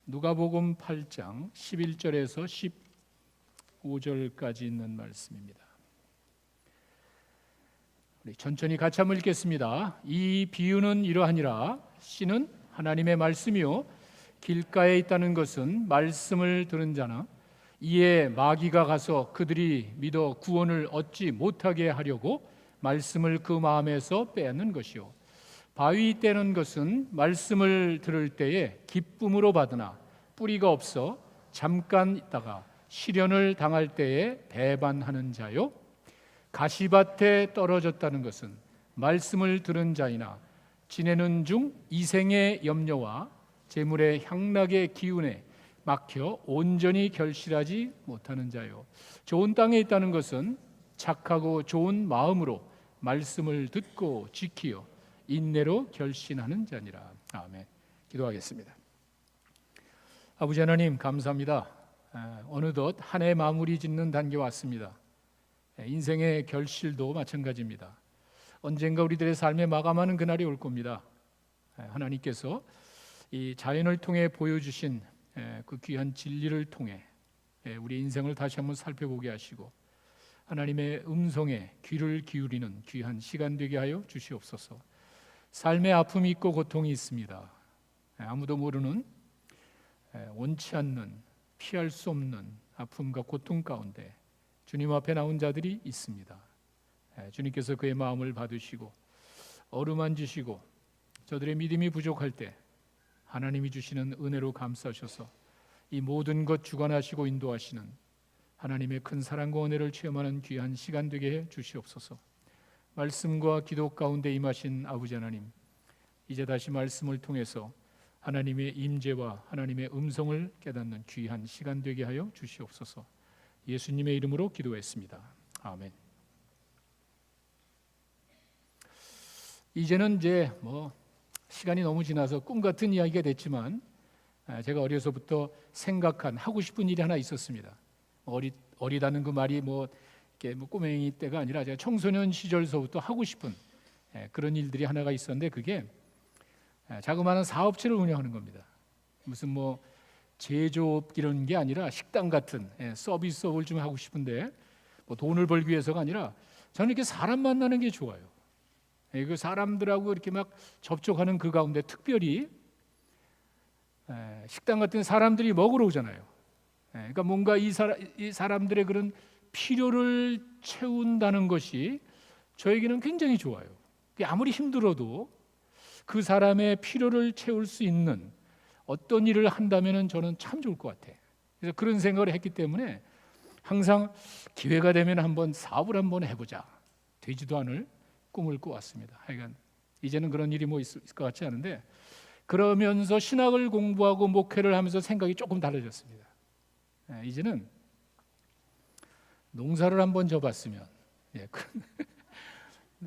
누가복음 8장 11절에서 15절까지 있는 말씀입니다. 우리 천천히 같이 한번 읽겠습니다. 이 비유는 이러하니라. 씨는 하나님의 말씀이요 길가에 있다는 것은 말씀을 들은 자나 이에 마귀가 가서 그들이 믿어 구원을 얻지 못하게 하려고 말씀을 그 마음에서 빼앗는 것이요 바위 떼는 것은 말씀을 들을 때에 기쁨으로 받으나 뿌리가 없어 잠깐 있다가 시련을 당할 때에 배반하는 자요 가시밭에 떨어졌다는 것은 말씀을 들은 자이나 지내는 중 이생의 염려와 재물의 향락의 기운에 막혀 온전히 결실하지 못하는 자요 좋은 땅에 있다는 것은 착하고 좋은 마음으로 말씀을 듣고 지키어 인내로 결신하는 자니라. 아멘. 기도하겠습니다. 아버지 하나님 감사합니다. 어느덧 한 해 마무리 짓는 단계에 왔습니다. 인생의 결실도 마찬가지입니다. 언젠가 우리들의 삶에 마감하는 그날이 올 겁니다. 하나님께서 이 자연을 통해 보여주신 그 귀한 진리를 통해 우리 인생을 다시 한번 살펴보게 하시고 하나님의 음성에 귀를 기울이는 귀한 시간 되게 하여 주시옵소서. 삶의 아픔이 있고 고통이 있습니다. 아무도 모르는 원치 않는 피할 수 없는 아픔과 고통 가운데 주님 앞에 나온 자들이 있습니다. 주님께서 그의 마음을 받으시고 어루만지시고 저들의 믿음이 부족할 때 하나님이 주시는 은혜로 감싸셔서 이 모든 것 주관하시고 인도하시는 하나님의 큰 사랑과 은혜를 체험하는 귀한 시간 되게 해 주시옵소서. 말씀과 기도 가운데 임하신 아버지 하나님, 이제 다시 말씀을 통해서 하나님의 임재와 하나님의 음성을 깨닫는 귀한 시간 되게 하여 주시옵소서. 예수님의 이름으로 기도했습니다. 아멘. 이제는 이제 시간이 너무 지나서 꿈 같은 이야기가 됐지만 제가 어려서부터 생각한 하고 싶은 일이 하나 있었습니다. 어리다는 그 말이 꼬맹이 때가 아니라 제가 청소년 시절서부터 하고 싶은 그런 일들이 하나가 있었는데 그게 자그마한 사업체를 운영하는 겁니다. 무슨 제조업 이런 게 아니라 식당 같은 서비스업을 좀 하고 싶은데 돈을 벌기 위해서가 아니라 저는 이렇게 사람 만나는 게 좋아요. 그 사람들하고 이렇게 막 접촉하는 그 가운데 특별히 식당 같은 사람들이 먹으러 오잖아요. 그러니까 뭔가 이 사람들의 그런 필요를 채운다는 것이 저에게는 굉장히 좋아요. 아무리 힘들어도 그 사람의 필요를 채울 수 있는 어떤 일을 한다면 저는 참 좋을 것 같아요. 그래서 그런 생각을 했기 때문에 항상 기회가 되면 한번 사업을 한번 해보자. 되지도 않을 꿈을 꾸었습니다. 하여간 이제는 그런 일이 있을 것 같지 않은데 그러면서 신학을 공부하고 목회를 하면서 생각이 조금 달라졌습니다. 이제는 농사를 한번 져봤으면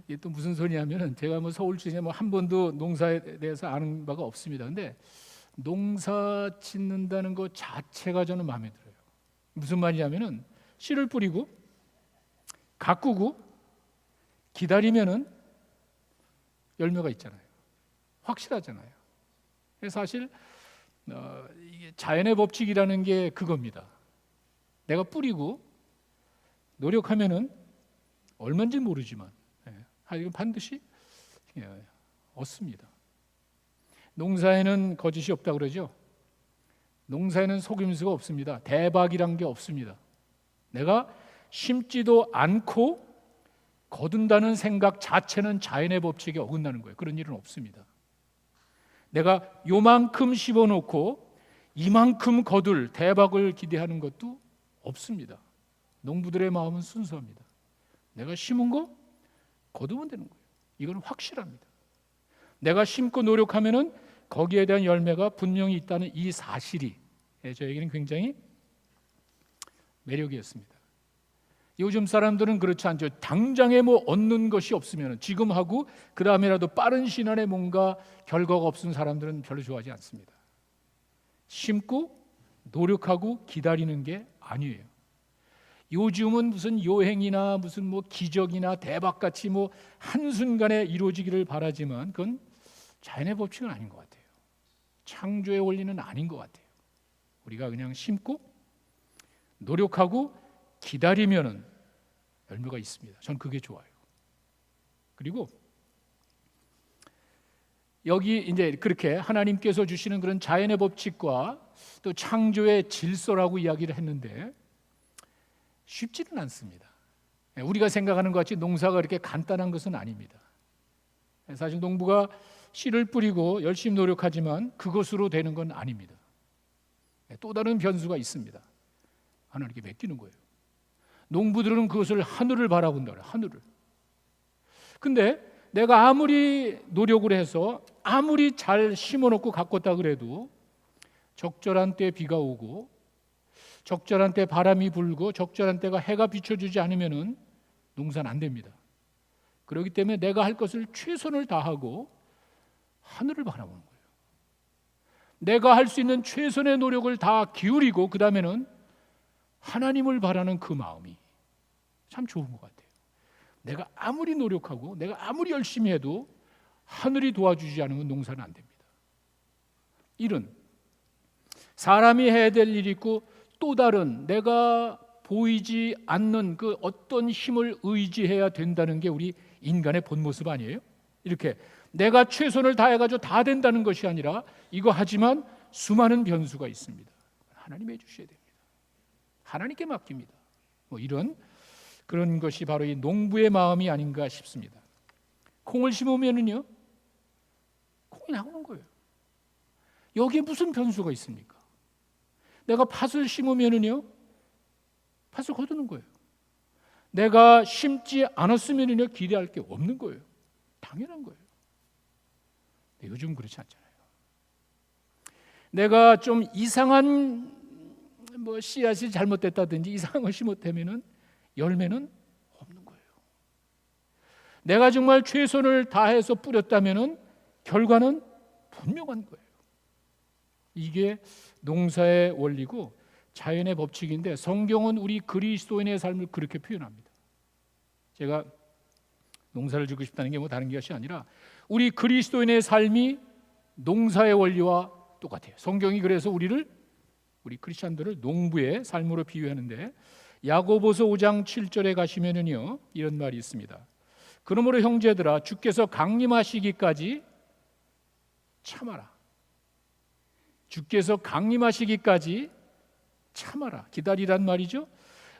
이게 또 무슨 소리냐면은 제가 서울 주에 한 번도 농사에 대해서 아는 바가 없습니다. 근데 농사 짓는다는 것 자체가 저는 마음에 들어요. 무슨 말이냐면은 씨를 뿌리고 가꾸고 기다리면은 열매가 있잖아요. 확실하잖아요. 사실 이게 자연의 법칙이라는 게 그겁니다. 내가 뿌리고 노력하면은 얼마인지 모르지만 하여간 반드시 얻습니다. 농사에는 거짓이 없다 그러죠. 농사에는 속임수가 없습니다. 대박이란 게 없습니다. 내가 심지도 않고 거둔다는 생각 자체는 자연의 법칙에 어긋나는 거예요. 그런 일은 없습니다. 내가 요만큼 씹어놓고 이만큼 거둘 대박을 기대하는 것도 없습니다. 농부들의 마음은 순수합니다. 내가 심은 거 거두면 되는 거예요. 이건 확실합니다. 내가 심고 노력하면은 거기에 대한 열매가 분명히 있다는 이 사실이 저에게는 굉장히 매력이었습니다. 요즘 사람들은 그렇지 않죠. 당장에 얻는 것이 없으면 지금 하고 그 다음에라도 빠른 시간에 뭔가 결과가 없은 사람들은 별로 좋아하지 않습니다. 심고 노력하고 기다리는 게 아니에요. 요즘은 무슨 요행이나 무슨 기적이나 대박같이 한순간에 이루어지기를 바라지만 그건 자연의 법칙은 아닌 것 같아요. 창조의 원리는 아닌 것 같아요. 우리가 그냥 심고 노력하고 기다리면은 열매가 있습니다. 전 그게 좋아요. 그리고 여기 이제 그렇게 하나님께서 주시는 그런 자연의 법칙과 또 창조의 질서라고 이야기를 했는데 쉽지는 않습니다. 우리가 생각하는 것 같이 농사가 그렇게 간단한 것은 아닙니다. 사실 농부가 씨를 뿌리고 열심히 노력하지만 그것으로 되는 건 아닙니다. 또 다른 변수가 있습니다. 하나님께 맡기는 거예요. 농부들은 그것을 하늘을 바라본다 그래요. 하늘을. 근데 내가 아무리 노력을 해서 아무리 잘 심어놓고 가꿨다 그래도 적절한 때 비가 오고 적절한 때 바람이 불고 적절한 때가 해가 비춰주지 않으면 농사는 안 됩니다. 그렇기 때문에 내가 할 것을 최선을 다하고 하늘을 바라보는 거예요. 내가 할 수 있는 최선의 노력을 다 기울이고 그 다음에는 하나님을 바라는 그 마음이 참 좋은 것 같아요. 내가 아무리 노력하고 내가 아무리 열심히 해도 하늘이 도와주지 않으면 농사는 안 됩니다. 일은 사람이 해야 될 일이 있고 또 다른 내가 보이지 않는 그 어떤 힘을 의지해야 된다는 게 우리 인간의 본 모습 아니에요? 이렇게 내가 최선을 다해가지고 다 된다는 것이 아니라 이거 하지만 수많은 변수가 있습니다. 하나님이 해주셔야 됩니다. 하나님께 맡깁니다. 이런 그런 것이 바로 이 농부의 마음이 아닌가 싶습니다. 콩을 심으면은요, 콩이 나오는 거예요. 여기에 무슨 변수가 있습니까? 내가 팥을 심으면은요, 팥을 거두는 거예요. 내가 심지 않았으면은요, 기대할 게 없는 거예요. 당연한 거예요. 근데 요즘 그렇지 않잖아요. 내가 좀 이상한 씨앗이 잘못됐다든지 이상한 걸 심었다면은 열매는 없는 거예요. 내가 정말 최선을 다해서 뿌렸다면은 결과는 분명한 거예요. 이게 농사의 원리고 자연의 법칙인데 성경은 우리 그리스도인의 삶을 그렇게 표현합니다. 제가 농사를 짓고 싶다는 게 다른 것이 아니라 우리 그리스도인의 삶이 농사의 원리와 똑같아요. 성경이 그래서 우리 크리스천들을 농부의 삶으로 비유하는데 야고보서 5장 7절에 가시면은요 이런 말이 있습니다. 그러므로 형제들아 주께서 강림하시기까지 참아라. 주께서 강림하시기까지 참아라. 기다리란 말이죠.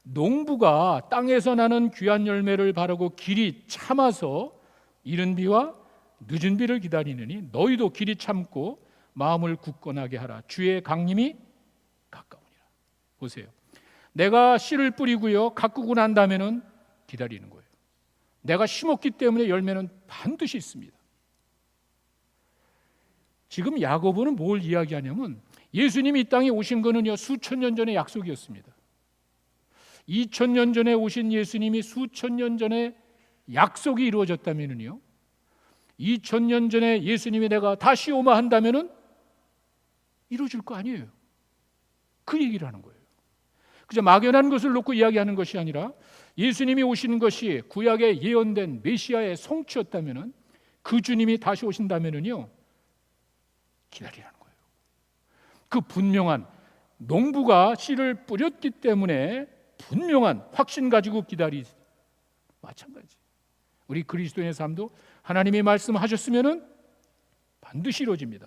농부가 땅에서 나는 귀한 열매를 바라고 길이 참아서 이른 비와 늦은 비를 기다리느니 너희도 길이 참고 마음을 굳건하게 하라. 주의 강림이 가까우니라. 보세요. 내가 씨를 뿌리고요 가꾸고 난 다음에는 기다리는 거예요. 내가 심었기 때문에 열매는 반드시 있습니다. 지금 야고보는 뭘 이야기하냐면 예수님이 이 땅에 오신 거는요 수천 년 전의 약속이었습니다. 2000년 전에 오신 예수님이 수천 년 전에 약속이 이루어졌다면은요 2000년 전에 예수님이 내가 다시 오마 한다면은 이루어질 거 아니에요. 그 얘기를 하는 거예요. 그저 막연한 것을 놓고 이야기하는 것이 아니라 예수님이 오시는 것이 구약에 예언된 메시아의 성취였다면은 그 주님이 다시 오신다면은요 기다리라는 거예요. 그 분명한 농부가 씨를 뿌렸기 때문에 분명한 확신 가지고 기다리지. 마찬가지. 우리 그리스도인의 삶도 하나님이 말씀하셨으면은 반드시 이루어집니다.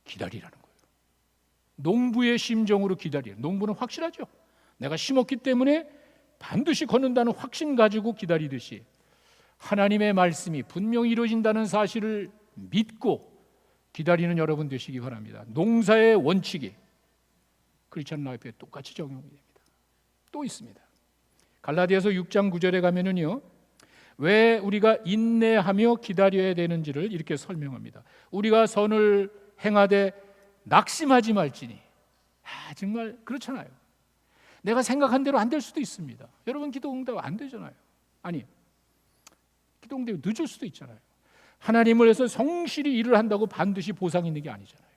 기다리라는 거예요. 농부의 심정으로 기다리는. 농부는 확실하죠. 내가 심었기 때문에 반드시 거는다는 확신 가지고 기다리듯이 하나님의 말씀이 분명히 이루어진다는 사실을 믿고 기다리는 여러분 되시기 바랍니다. 농사의 원칙이 크리스천 라이프에 똑같이 적용이 됩니다. 또 있습니다. 갈라디아서 6장 9절에 가면은요 왜 우리가 인내하며 기다려야 되는지를 이렇게 설명합니다. 우리가 선을 행하되 낙심하지 말지니. 정말 그렇잖아요. 내가 생각한 대로 안 될 수도 있습니다. 여러분 기도 응답 안 되잖아요. 아니 기도 응답이 늦을 수도 있잖아요. 하나님을 위해서 성실히 일을 한다고 반드시 보상이 있는 게 아니잖아요.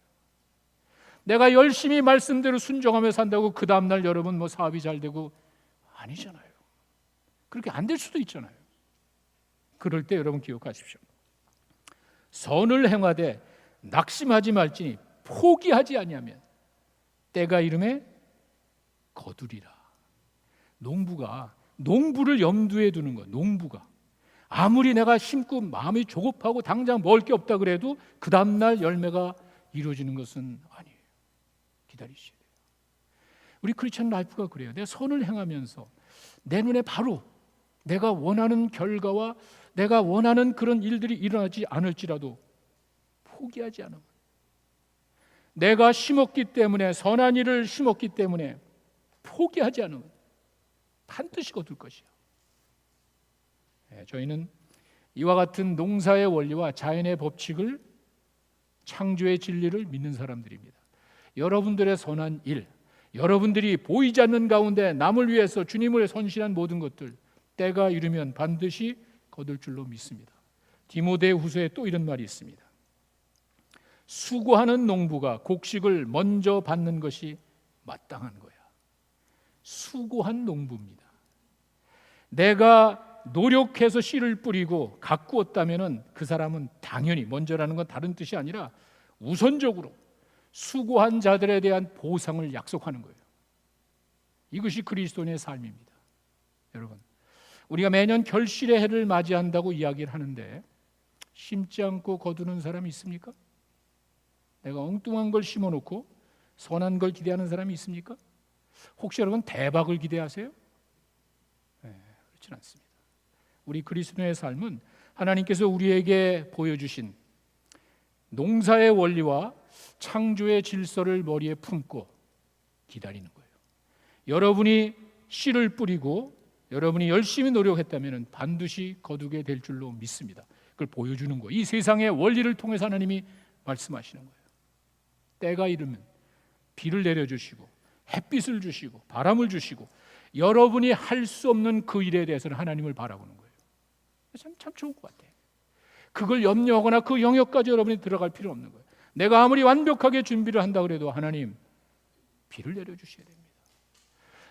내가 열심히 말씀대로 순종하며 산다고 그 다음날 여러분 사업이 잘 되고 아니잖아요. 그렇게 안 될 수도 있잖아요. 그럴 때 여러분 기억하십시오. 선을 행하되 낙심하지 말지니 포기하지 아니하면 때가 이름에 거두리라. 농부가 농부를 염두에 두는 거야. 농부가 아무리 내가 심고 마음이 조급하고 당장 먹을 게 없다 그래도 그 다음날 열매가 이루어지는 것은 아니에요. 기다리셔야 돼요. 우리 크리스천 라이프가 그래요. 내가 선을 행하면서 내 눈에 바로 내가 원하는 결과와 내가 원하는 그런 일들이 일어나지 않을지라도 포기하지 않으면, 내가 심었기 때문에, 선한 일을 심었기 때문에 포기하지 않으면 반드시 거둘 것이야. 저희는 이와 같은 농사의 원리와 자연의 법칙을, 창조의 진리를 믿는 사람들입니다. 여러분들의 선한 일, 여러분들이 보이지 않는 가운데 남을 위해서 주님을 헌신한 모든 것들, 때가 이르면 반드시 거둘 줄로 믿습니다. 디모데후서에 또 이런 말이 있습니다. 수고하는 농부가 곡식을 먼저 받는 것이 마땅한 거야. 수고한 농부입니다. 내가 노력해서 씨를 뿌리고 가꾸었다면 그 사람은 당연히, 먼저라는 건 다른 뜻이 아니라 우선적으로 수고한 자들에 대한 보상을 약속하는 거예요. 이것이 그리스도인의 삶입니다. 여러분, 우리가 매년 결실의 해를 맞이한다고 이야기를 하는데 심지 않고 거두는 사람이 있습니까? 내가 엉뚱한 걸 심어놓고 선한 걸 기대하는 사람이 있습니까? 혹시 여러분 대박을 기대하세요? 네, 그렇진 않습니다. 우리 그리스도인의 삶은 하나님께서 우리에게 보여주신 농사의 원리와 창조의 질서를 머리에 품고 기다리는 거예요. 여러분이 씨를 뿌리고 여러분이 열심히 노력했다면 반드시 거두게 될 줄로 믿습니다. 그걸 보여주는 거예요. 이 세상의 원리를 통해서 하나님이 말씀하시는 거예요. 때가 이르면 비를 내려주시고 햇빛을 주시고 바람을 주시고 여러분이 할 수 없는 그 일에 대해서는 하나님을 바라보는 거예요. 참 좋은 것 같아요. 그걸 염려하거나 그 영역까지 여러분이 들어갈 필요 없는 거예요. 내가 아무리 완벽하게 준비를 한다 그래도 하나님 비를 내려주셔야 됩니다.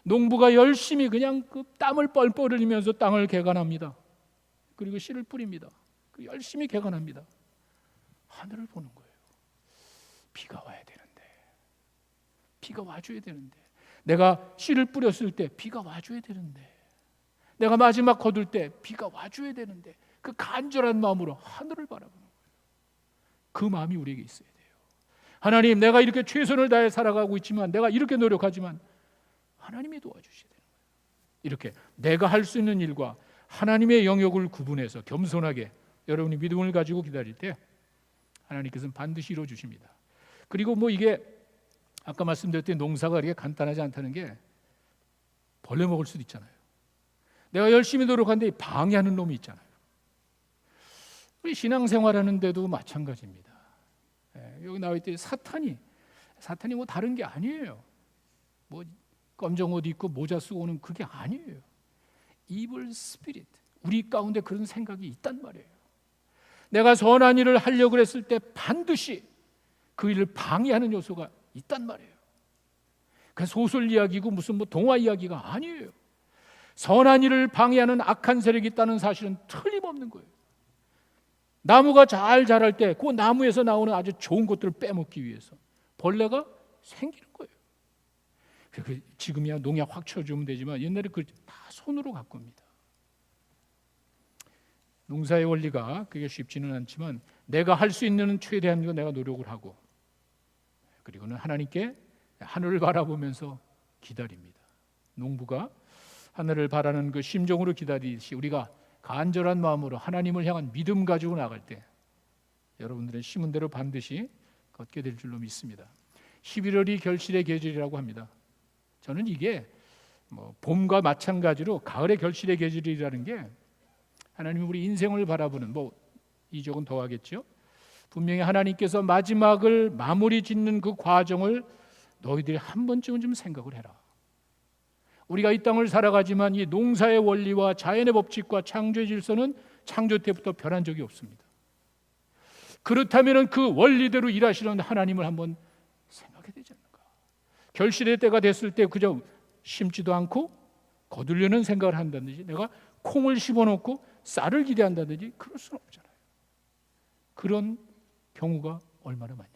농부가 열심히 그냥 그 땀을 뻘뻘 흘리면서 땅을 개간합니다. 그리고 씨를 뿌립니다. 열심히 개간합니다. 하늘을 보는 거예요. 비가 와야 되는데, 비가 와줘야 되는데, 내가 씨를 뿌렸을 때 비가 와줘야 되는데, 내가 마지막 거둘 때 비가 와줘야 되는데, 그 간절한 마음으로 하늘을 바라보는 거예요. 그 마음이 우리에게 있어야 돼요. 하나님, 내가 이렇게 최선을 다해 살아가고 있지만, 내가 이렇게 노력하지만 하나님이 도와주셔야 되는 거예요. 이렇게 내가 할 수 있는 일과 하나님의 영역을 구분해서 겸손하게 여러분이 믿음을 가지고 기다릴 때 하나님께서는 반드시 이루어 주십니다. 그리고 이게 아까 말씀드렸던 농사가 이렇게 간단하지 않다는 게 벌레 먹을 수도 있잖아요. 내가 열심히 노력하는데 방해하는 놈이 있잖아요. 우리 신앙생활하는데도 마찬가지입니다. 여기 나와 있듯이 사탄이 다른 게 아니에요. 검정 옷 입고 모자 쓰고 오는 그게 아니에요. Evil Spirit, 우리 가운데 그런 생각이 있단 말이에요. 내가 선한 일을 하려고 했을 때 반드시 그 일을 방해하는 요소가 있단 말이에요. 그 소설 이야기고 무슨 동화 이야기가 아니에요. 선한 일을 방해하는 악한 세력이 있다는 사실은 틀림없는 거예요. 나무가 잘 자랄 때 그 나무에서 나오는 아주 좋은 것들을 빼먹기 위해서 벌레가 생기는 거예요. 지금이야 농약 확 쳐주면 되지만 옛날에 다 손으로 가꿉니다. 농사의 원리가 그게 쉽지는 않지만 내가 할 수 있는 최대한 거 내가 노력을 하고, 그리고는 하나님께 하늘을 바라보면서 기다립니다. 농부가 하늘을 바라는 그 심정으로 기다리듯이 우리가 간절한 마음으로 하나님을 향한 믿음 가지고 나갈 때 여러분들의 심은 대로 반드시 걷게 될 줄로 믿습니다. 11월이 결실의 계절이라고 합니다. 저는 이게 봄과 마찬가지로 가을의 결실의 계절이라는 게 하나님이 우리 인생을 바라보는, 이적은 더하겠죠. 분명히 하나님께서 마지막을 마무리 짓는 그 과정을 너희들이 한 번쯤은 좀 생각을 해라. 우리가 이 땅을 살아가지만 이 농사의 원리와 자연의 법칙과 창조의 질서는 창조 때부터 변한 적이 없습니다. 그렇다면 그 원리대로 일하시는 하나님을 한번 생각해야 되지 않는가. 결실의 때가 됐을 때 그저 심지도 않고 거두려는 생각을 한다든지, 내가 콩을 심어놓고 쌀을 기대한다든지 그럴 수는 없잖아요. 그런 경우가 얼마나 많냐.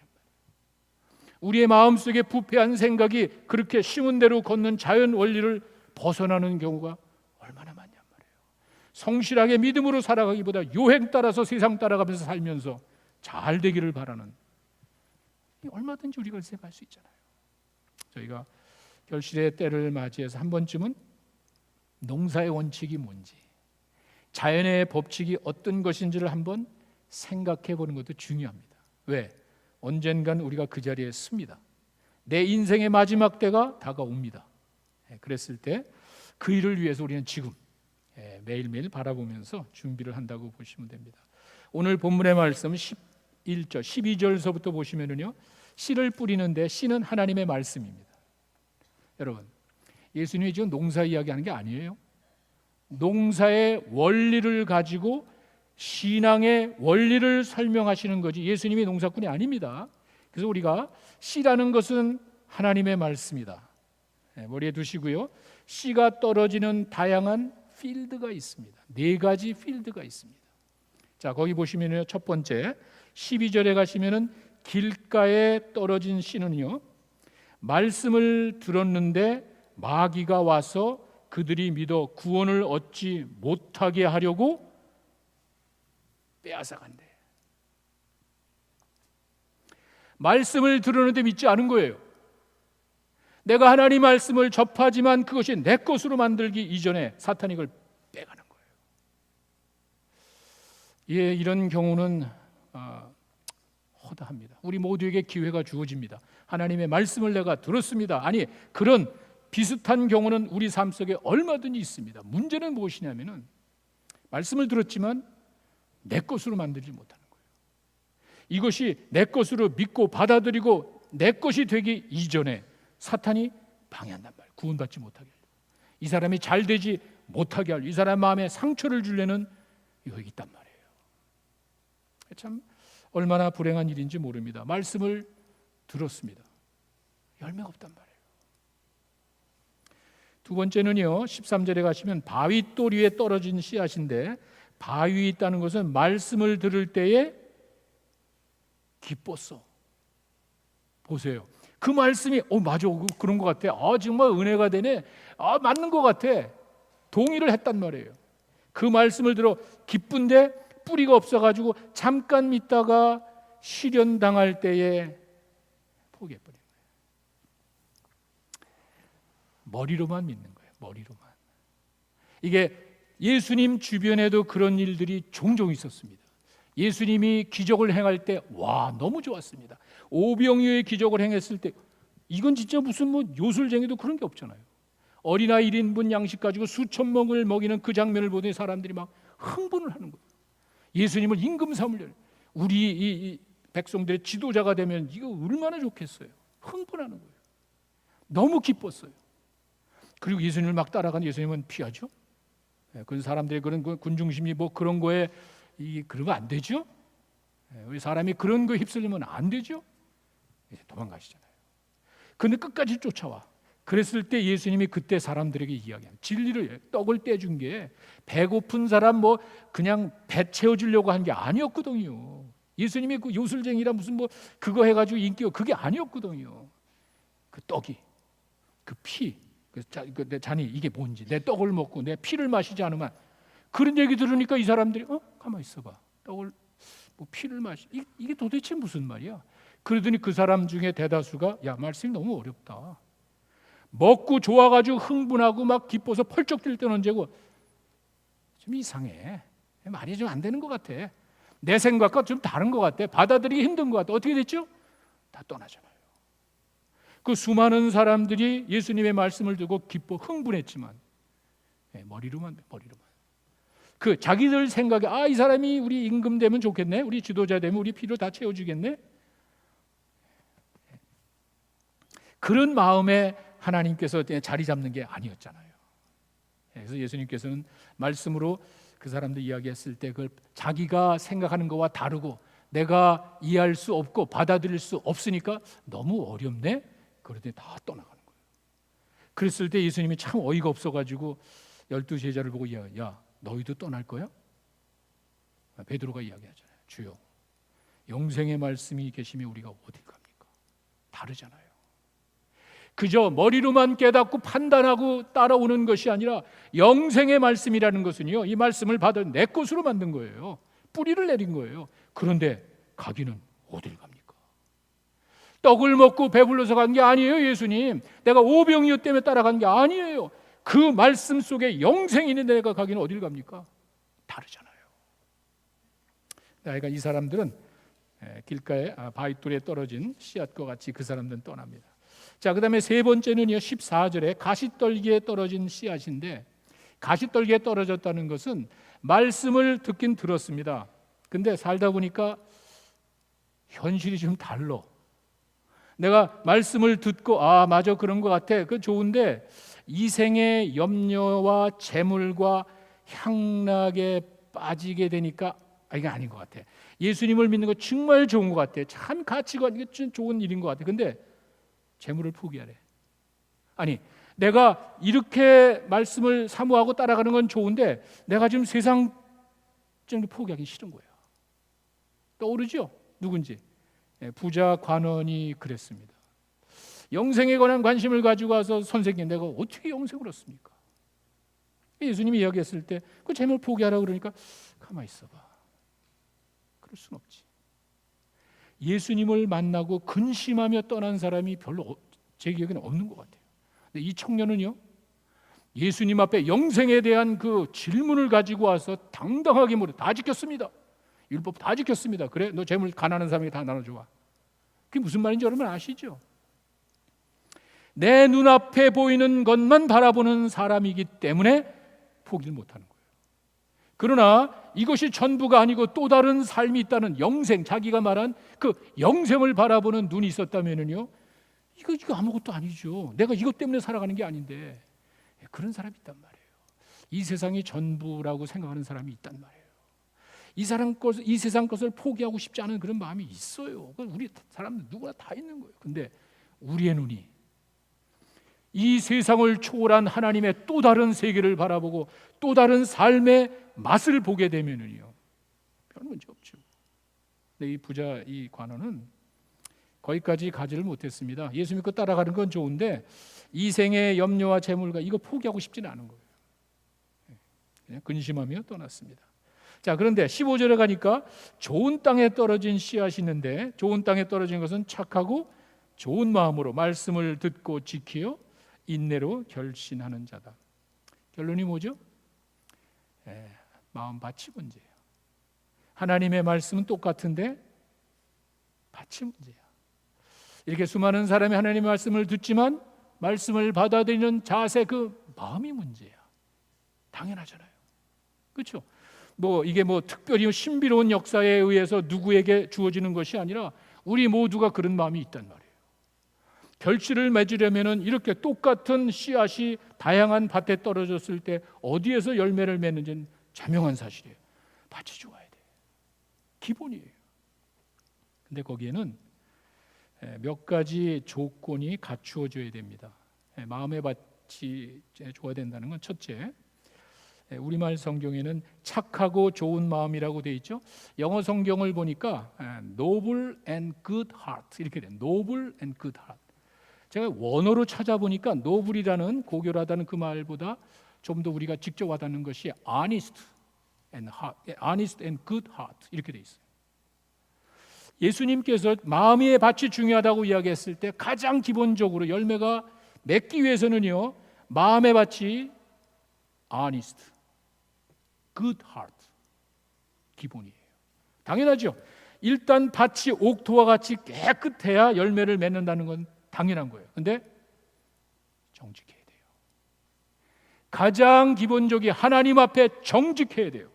우리의 마음속에 부패한 생각이 그렇게 심은 대로 걷는 자연 원리를 벗어나는 경우가 얼마나 많냔 말이에요. 성실하게 믿음으로 살아가기보다 요행 따라서 세상 따라가면서 살면서 잘 되기를 바라는, 얼마든지 우리가 생각할 수 있잖아요. 저희가 결실의 때를 맞이해서 한 번쯤은 농사의 원칙이 뭔지, 자연의 법칙이 어떤 것인지를 한번 생각해 보는 것도 중요합니다. 왜? 언젠간 우리가 그 자리에 씁니다. 내 인생의 마지막 때가 다가옵니다. 그랬을 때 그 일을 위해서 우리는 지금 매일매일 바라보면서 준비를 한다고 보시면 됩니다. 오늘 본문의 말씀 11절, 12절서부터 보시면은요, 씨를 뿌리는데 씨는 하나님의 말씀입니다. 여러분, 예수님이 지금 농사 이야기하는 게 아니에요. 농사의 원리를 가지고 신앙의 원리를 설명하시는 거지 예수님이 농사꾼이 아닙니다. 그래서 우리가 씨라는 것은 하나님의 말씀이다. 머리에 두시고요. 씨가 떨어지는 다양한 필드가 있습니다. 4가지 필드가 있습니다. 자, 거기 보시면요, 첫 번째 12절에 가시면은 길가에 떨어진 씨는요, 말씀을 들었는데 마귀가 와서 그들이 믿어 구원을 얻지 못하게 하려고 빼앗아간대. 말씀을 들었는데 믿지 않은 거예요. 내가 하나님 말씀을 접하지만 그것이 내 것으로 만들기 이전에 사탄이 그걸 빼가는 거예요. 예, 이런 경우는 허다합니다. 우리 모두에게 기회가 주어집니다. 하나님의 말씀을 내가 들었습니다. 아니, 그런 비슷한 경우는 우리 삶 속에 얼마든지 있습니다. 문제는 무엇이냐면은 말씀을 들었지만 내 것으로 만들지 못하는 거예요. 이것이 내 것으로 믿고 받아들이고 내 것이 되기 이전에 사탄이 방해한단 말이에요. 구원받지 못하게 하려고. 이 사람이 잘 되지 못하게 하려고. 이 사람 마음에 상처를 주려는 유혹이 있단 말이에요. 참 얼마나 불행한 일인지 모릅니다. 말씀을 들었습니다. 열매가 없단 말이에요. 두 번째는요, 13절에 가시면 바위돌 위에 떨어진 씨앗인데, 바위에 있다는 것은 말씀을 들을 때에 기뻤어. 보세요. 그 말씀이 맞아, 그런 것 같아. 정말 은혜가 되네. 맞는 것 같아. 동의를 했단 말이에요. 그 말씀을 들어 기쁜데 뿌리가 없어가지고 잠깐 믿다가 시련당할 때에 포기해버린 거예요. 머리로만 믿는 거예요. 머리로만. 이게 예수님 주변에도 그런 일들이 종종 있었습니다. 예수님이 기적을 행할 때 너무 좋았습니다. 오병이어의 기적을 행했을 때 이건 진짜 무슨 요술쟁이도 그런 게 없잖아요. 어린아이 1인분 양식 가지고 수천 명을 먹이는 그 장면을 보더니 사람들이 막 흥분을 하는 거예요. 예수님을 임금 삼으려. 우리 이 백성들의 지도자가 되면 이거 얼마나 좋겠어요. 흥분하는 거예요. 너무 기뻤어요. 그리고 예수님을 막 따라가는 예수님은 피하죠. 그 사람들의 그런 군중심리 그런 거에 그런 거 안 되죠. 우리 사람이 그런 거에 휩쓸리면 안 되죠. 이제 도망가시잖아요. 근데 끝까지 쫓아와. 그랬을 때 예수님이 그때 사람들에게 이야기합니다. 진리를, 떡을 떼준 게 배고픈 사람 그냥 배 채워주려고 한 게 아니었거든요. 예수님이 그 요술쟁이라 무슨 그거 해가지고 인기가 그게 아니었거든요. 그 떡이, 그 피, 내 잔이 이게 뭔지, 내 떡을 먹고 내 피를 마시지 않으면. 그런 얘기 들으니까 이 사람들이 가만히 있어봐. 떡을 피를 이게 도대체 무슨 말이야? 그러더니 그 사람 중에 대다수가 말씀이 너무 어렵다. 먹고 좋아가지고 흥분하고 막 기뻐서 펄쩍 뛸 때는 언제고 좀 이상해. 말이 좀 안 되는 것 같아. 내 생각과 좀 다른 것 같아. 받아들이기 힘든 것 같아. 어떻게 됐죠? 다 떠나잖아요. 그 수많은 사람들이 예수님의 말씀을 듣고 기뻐 흥분했지만 머리로만. 그 자기들 생각에 이 사람이 우리 임금 되면 좋겠네. 우리 지도자 되면 우리 필요 다 채워주겠네. 그런 마음에 하나님께서 자리 잡는 게 아니었잖아요. 그래서 예수님께서는 말씀으로 그 사람들 이야기했을 때 그걸 자기가 생각하는 것과 다르고 내가 이해할 수 없고 받아들일 수 없으니까 너무 어렵네. 그러더니 다 떠나가는 거예요. 그랬을 때 예수님이 참 어이가 없어가지고 12 제자를 보고 너희도 떠날 거야? 베드로가 이야기하잖아요. 주여, 영생의 말씀이 계시면 우리가 어디 갑니까? 다르잖아요. 그저 머리로만 깨닫고 판단하고 따라오는 것이 아니라 영생의 말씀이라는 것은요, 이 말씀을 받아 내 것으로 만든 거예요. 뿌리를 내린 거예요. 그런데 가기는 어딜 갑니까? 떡을 먹고 배불러서 간 게 아니에요. 예수님, 내가 오병이어 때문에 따라간 게 아니에요. 그 말씀 속에 영생이 있는데 내가 가기는 어딜 갑니까? 다르잖아요. 그러니까 이 사람들은 길가에 바위돌에 떨어진 씨앗과 같이 그 사람들은 떠납니다. 자, 그 다음에 세 번째는요, 14절에 가시떨기에 떨어진 씨앗인데, 가시떨기에 떨어졌다는 것은 말씀을 듣긴 들었습니다. 근데 살다 보니까 현실이 좀 달라. 내가 말씀을 듣고 맞아, 그런 것 같아, 그 좋은데 이 생의 염려와 재물과 향락에 빠지게 되니까 이게 아닌 것 같아. 예수님을 믿는 거 정말 좋은 것 같아. 참 가치가 좋은 일인 것 같아. 근데 재물을 포기하래. 아니, 내가 이렇게 말씀을 사모하고 따라가는 건 좋은데 내가 지금 세상 정도 포기하기 싫은 거야. 떠오르죠? 누군지. 부자 관원이 그랬습니다. 영생에 관한 관심을 가지고 와서 선생님, 내가 어떻게 영생을 얻습니까? 예수님이 이야기했을 때 그 재물 포기하라고 그러니까 가만히 있어봐. 그럴 순 없지. 예수님을 만나고 근심하며 떠난 사람이 별로 제 기억에는 없는 것 같아요. 근데 이 청년은요, 예수님 앞에 영생에 대한 그 질문을 가지고 와서 당당하게 다 지켰습니다. 율법 다 지켰습니다. 그래, 너 재물 가난한 사람에게 다 나눠줘. 그게 무슨 말인지 여러분 아시죠? 내 눈앞에 보이는 것만 바라보는 사람이기 때문에 포기를 못하는 거예요. 그러나 이것이 전부가 아니고 또 다른 삶이 있다는 영생, 자기가 말한 그 영생을 바라보는 눈이 있었다면요, 이거 아무것도 아니죠. 내가 이것 때문에 살아가는 게 아닌데, 그런 사람이 있단 말이에요. 이 세상이 전부라고 생각하는 사람이 있단 말이에요. 이 세상 것을 포기하고 싶지 않은 그런 마음이 있어요. 우리 사람들 누구나 다 있는 거예요. 근데 우리의 눈이 이 세상을 초월한 하나님의 또 다른 세계를 바라보고 또 다른 삶의 맛을 보게 되면은요, 별 문제 없죠. 근데 이 부자, 이 관원은 거기까지 가지를 못했습니다. 예수 믿고 따라가는 건 좋은데 이 생의 염려와 재물과 이거 포기하고 싶지는 않은 거예요. 그냥 근심하며 떠났습니다. 자, 그런데 15절에 가니까 좋은 땅에 떨어진 씨앗이 있는데, 좋은 땅에 떨어진 것은 착하고 좋은 마음으로 말씀을 듣고 지키어 인내로 결신하는 자다. 결론이 뭐죠? 마음밭이 문제예요. 하나님의 말씀은 똑같은데 밭이 문제야. 이렇게 수많은 사람이 하나님의 말씀을 듣지만 말씀을 받아들이는 자세, 그 마음이 문제야. 당연하잖아요. 그렇죠? 이게 특별히 신비로운 역사에 의해서 누구에게 주어지는 것이 아니라 우리 모두가 그런 마음이 있단 말이에요. 결실을 맺으려면은 이렇게 똑같은 씨앗이 다양한 밭에 떨어졌을 때 어디에서 열매를 맺는지는 자명한 사실이에요. 밭이 좋아야 돼. 기본이에요. 근데 거기에는 몇 가지 조건이 갖추어져야 됩니다. 마음의 밭이 좋아야 된다는 건 첫째, 우리말 성경에는 착하고 좋은 마음이라고 되어 있죠. 영어 성경을 보니까 noble and good heart 이렇게 돼요. noble and good heart. 제가 원어로 찾아보니까 noble이라는 고결하다는 그 말보다 좀 더 우리가 직접 와닿는 것이 honest and good heart 이렇게 돼 있어요. 예수님께서 마음의 밭이 중요하다고 이야기했을 때 가장 기본적으로 열매가 맺기 위해서는요, 마음의 밭이 honest, good heart 기본이에요. 당연하죠. 일단 밭이 옥토와 같이 깨끗해야 열매를 맺는다는 건 당연한 거예요. 근데 정직해야 돼요. 가장 기본적이 하나님 앞에 정직해야 돼요.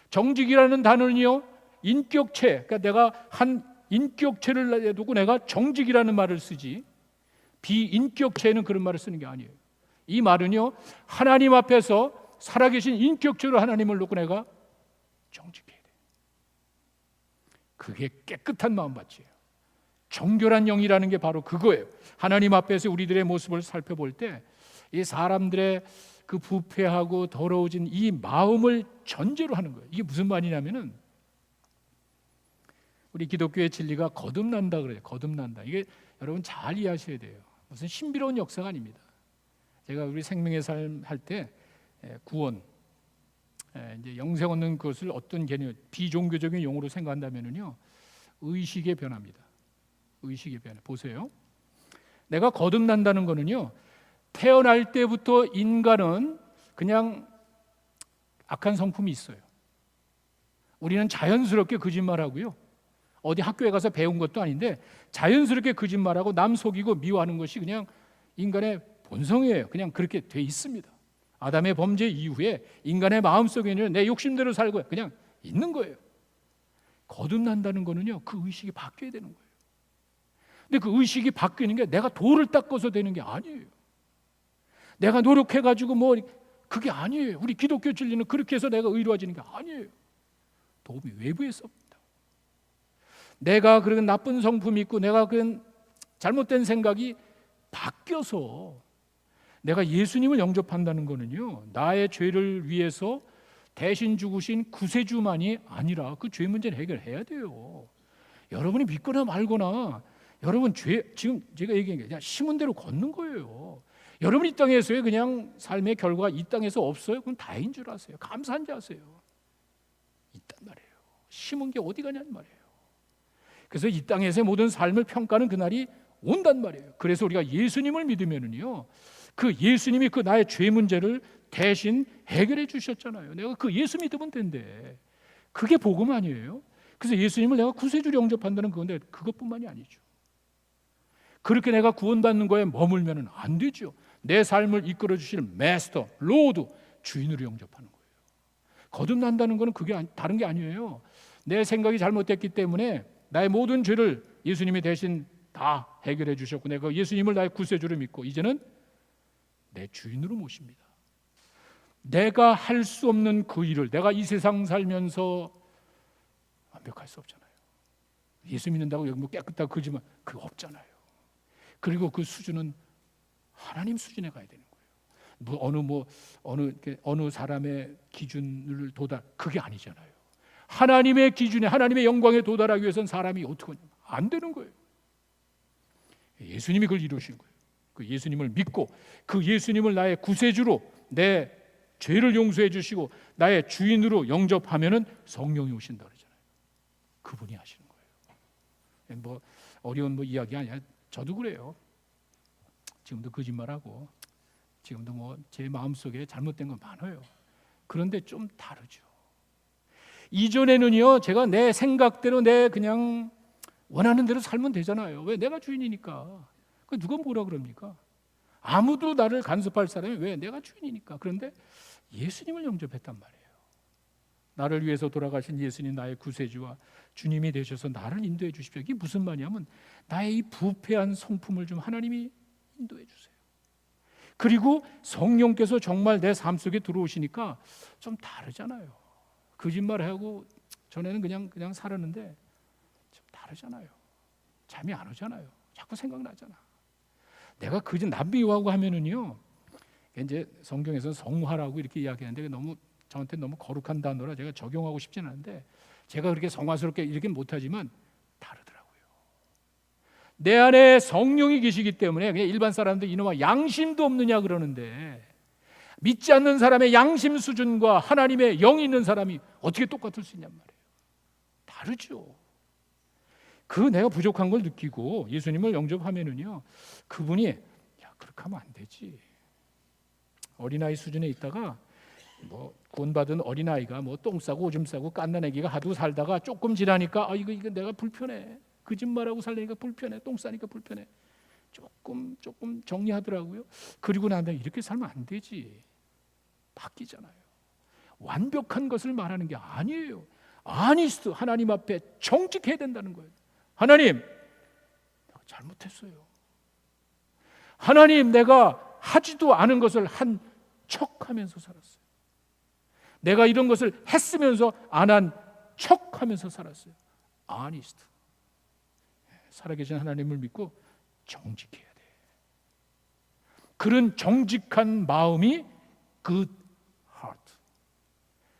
정직이라는 단어는요, 인격체, 그러니까 내가 한 인격체를 두고 내가 정직이라는 말을 쓰지, 비인격체는 그런 말을 쓰는 게 아니에요. 이 말은요, 하나님 앞에서 살아계신 인격체로 하나님을 놓고 내가 정직해야 돼요. 그게 깨끗한 마음밭이에요. 정결한 영이라는 게 바로 그거예요. 하나님 앞에서 우리들의 모습을 살펴볼 때 이 사람들의 그 부패하고 더러워진 이 마음을 전제로 하는 거예요. 이게 무슨 말이냐면은 우리 기독교의 진리가 거듭난다 그래요. 거듭난다. 이게 여러분 잘 이해하셔야 돼요. 무슨 신비로운 역사가 아닙니다. 제가 우리 생명의 삶 할 때 구원, 이제 영생 얻는 것을 어떤 개념, 비종교적인 용어로 생각한다면은요, 의식의 변화입니다. 의식의 변화. 보세요. 내가 거듭난다는 거는요, 태어날 때부터 인간은 그냥 악한 성품이 있어요. 우리는 자연스럽게 거짓말하고요, 어디 학교에 가서 배운 것도 아닌데 자연스럽게 거짓말하고 남 속이고 미워하는 것이 그냥 인간의 본성이에요. 그냥 그렇게 돼 있습니다. 아담의 범죄 이후에 인간의 마음속에는 내 욕심대로 살고 그냥 있는 거예요. 거듭난다는 거는요, 그 의식이 바뀌어야 되는 거예요. 근데 그 의식이 바뀌는 게 내가 돌을 닦아서 되는 게 아니에요. 내가 노력해가지고 뭐 그게 아니에요. 우리 기독교 진리는 그렇게 해서 내가 의로워지는 게 아니에요. 도움이 외부에서 옵니다. 내가 그런 나쁜 성품이 있고 내가 그런 잘못된 생각이 바뀌어서 내가 예수님을 영접한다는 거는요, 나의 죄를 위해서 대신 죽으신 구세주만이 아니라 그 죄 문제는 해결해야 돼요. 여러분이 믿거나 말거나 여러분 죄, 지금 제가 얘기한 게 그냥 심은 대로 걷는 거예요. 여러분 이 땅에서의 그냥 삶의 결과가 이 땅에서 없어요? 그럼 다행인 줄 아세요. 감사한 줄 아세요. 있단 말이에요. 심은 게 어디 가냐는 말이에요. 그래서 이 땅에서의 모든 삶을 평가하는 그날이 온단 말이에요. 그래서 우리가 예수님을 믿으면은요, 그 예수님이 그 나의 죄 문제를 대신 해결해 주셨잖아요. 내가 그 예수 믿으면 된대. 그게 복음 아니에요? 그래서 예수님을 내가 구세주로 영접한다는 건데 그것뿐만이 아니죠. 그렇게 내가 구원받는 거에 머물면 안 되죠. 내 삶을 이끌어 주실 마스터, 로드, 주인으로 영접하는 거예요. 거듭난다는 것은 그게 다른 게 아니에요. 내 생각이 잘못됐기 때문에 나의 모든 죄를 예수님이 대신 다 해결해 주셨고 내가 예수님을 나의 구세주로 믿고 이제는 내 주인으로 모십니다. 내가 할 수 없는 그 일을 내가 이 세상 살면서 완벽할 수 없잖아요. 예수 믿는다고 여기 뭐 깨끗하고 그지만 그거 없잖아요. 그리고 그 수준은 하나님 수준에 가야 되는 거예요. 어느 사람의 기준을 그게 아니잖아요. 하나님의 기준에 하나님의 영광에 도달하기 위해서는 사람이 어떻게 하냐면 안 되는 거예요. 예수님이 그걸 이루신 거예요. 그 예수님을 믿고 그 예수님을 나의 구세주로 내 죄를 용서해 주시고 나의 주인으로 영접하면은 성령이 오신다 그러잖아요. 그분이 하시는 거예요. 뭐 어려운 이야기 아니야. 저도 그래요. 지금도 거짓말하고 지금도 뭐 제 마음속에 잘못된 건 많아요. 그런데 좀 다르죠. 이전에는요, 제가 내 생각대로 내 그냥 원하는 대로 살면 되잖아요. 왜? 내가 주인이니까. 누가 뭐라 그럽니까? 아무도 나를 간섭할 사람이 왜? 내가 주인이니까. 그런데 예수님을 영접했단 말이에요. 나를 위해서 돌아가신 예수님 나의 구세주와 주님이 되셔서 나를 인도해 주십시오. 이게 무슨 말이냐면 나의 이 부패한 성품을 좀 하나님이 인도해 주세요. 그리고 성령께서 정말 내 삶 속에 들어오시니까 좀 다르잖아요. 거짓말하고 전에는 그냥 살았는데 좀 다르잖아요. 잠이 안 오잖아요. 자꾸 생각나잖아. 내가 남비유하고 하면은요, 이제 성경에서 성화라고 이렇게 이야기하는데 저한테 너무 거룩한 단어라 제가 적용하고 싶지는 않은데 제가 그렇게 성화스럽게 이렇게 못하지만 다르더라고요. 내 안에 성령이 계시기 때문에 그냥 일반 사람들 이놈아 양심도 없느냐 그러는데 믿지 않는 사람의 양심 수준과 하나님의 영이 있는 사람이 어떻게 똑같을 수 있냔 말이에요. 다르죠. 내가 부족한 걸 느끼고 예수님을 영접하면은요, 그분이 야 그렇게 하면 안 되지. 어린아이 수준에 있다가 구원받은 어린아이가 똥 싸고 오줌 싸고 깐난애기가 하도 살다가 조금 지나니까 이거 내가 불편해. 거짓말하고 살려니까 불편해. 똥 싸니까 불편해. 조금 정리하더라고요. 그리고 난 다음에 이렇게 살면 안 되지. 바뀌잖아요. 완벽한 것을 말하는 게 아니에요. 아니스트 하나님 앞에 정직해야 된다는 거예요. 하나님, 내가 잘못했어요. 하나님, 내가 하지도 않은 것을 한 척하면서 살았어요. 내가 이런 것을 했으면서 안 한 척하면서 살았어요. 아니스트. 살아계신 하나님을 믿고 정직해야 돼. 그런 정직한 마음이 good heart.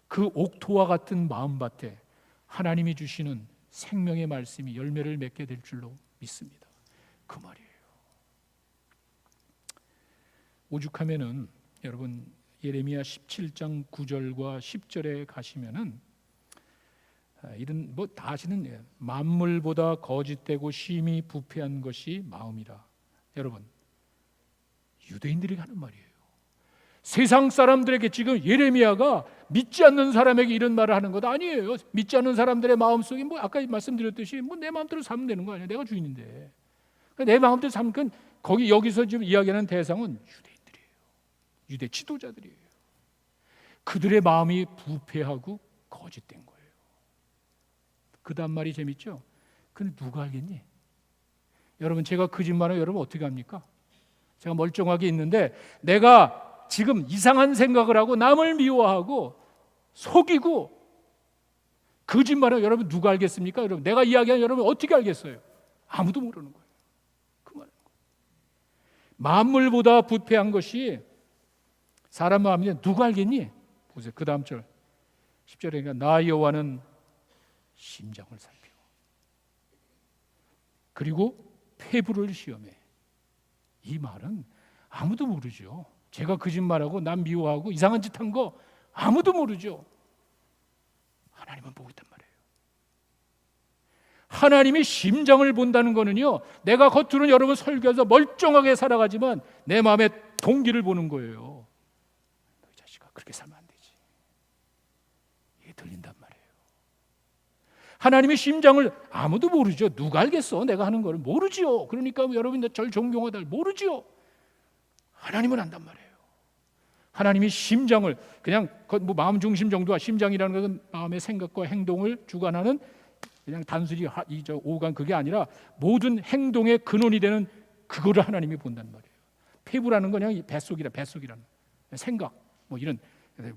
그 옥토와 같은 마음밭에 하나님이 주시는 생명의 말씀이 열매를 맺게 될 줄로 믿습니다. 그 말이에요. 오죽하면은 여러분 예레미야 17장 9절과 10절에 가시면은 이런 다시는 만물보다 거짓되고 심히 부패한 것이 마음이라. 여러분 유대인들이 하는 말이에요. 세상 사람들에게 지금 예레미야가 믿지 않는 사람에게 이런 말을 하는 것 아니에요. 믿지 않는 사람들의 마음속에 아까 말씀드렸듯이 내 마음대로 살면 되는 거 아니야. 내가 주인인데. 내 마음대로 살면 거기 여기서 지금 이야기하는 대상은 유대인들이에요. 유대 지도자들이에요. 그들의 마음이 부패하고 거짓된 거예요. 그 다음 말이 재밌죠? 근데 누가 알겠니? 여러분 제가 거짓말하면 여러분 어떻게 합니까? 제가 멀쩡하게 있는데 내가 지금 이상한 생각을 하고 남을 미워하고 속이고 거짓말을 여러분 누가 알겠습니까? 여러분 내가 이야기하는 여러분 어떻게 알겠어요? 아무도 모르는 거예요. 그 말은 거예요. 만물보다 부패한 것이 사람 마음인데 누가 알겠니? 보세요. 그 다음 절 10절에 나 여호와는 심장을 살펴 그리고 폐부를 시험해. 이 말은 아무도 모르죠. 제가 거짓말하고 남 미워하고 이상한 짓 한 거 아무도 모르죠. 하나님은 보고 있단 말이에요. 하나님이 심장을 본다는 거는요, 내가 겉으로는 여러분 설교해서 멀쩡하게 살아가지만 내 마음의 동기를 보는 거예요. 너희 자식아 그렇게 살면 안 되지. 이게 들린단 말이에요. 하나님의 심장을 아무도 모르죠. 누가 알겠어? 내가 하는 거를 모르지요. 그러니까 여러분 절 존경하다 모르지요. 하나님은 안단 말이에요. 하나님이 심장을 그냥 마음 중심 정도와 심장이라는 것은 마음의 생각과 행동을 주관하는 그냥 단순히 오간 그게 아니라 모든 행동의 근원이 되는 그거를 하나님이 본단 말이에요. 폐부라는 건 그냥 뱃속이라는 생각 이런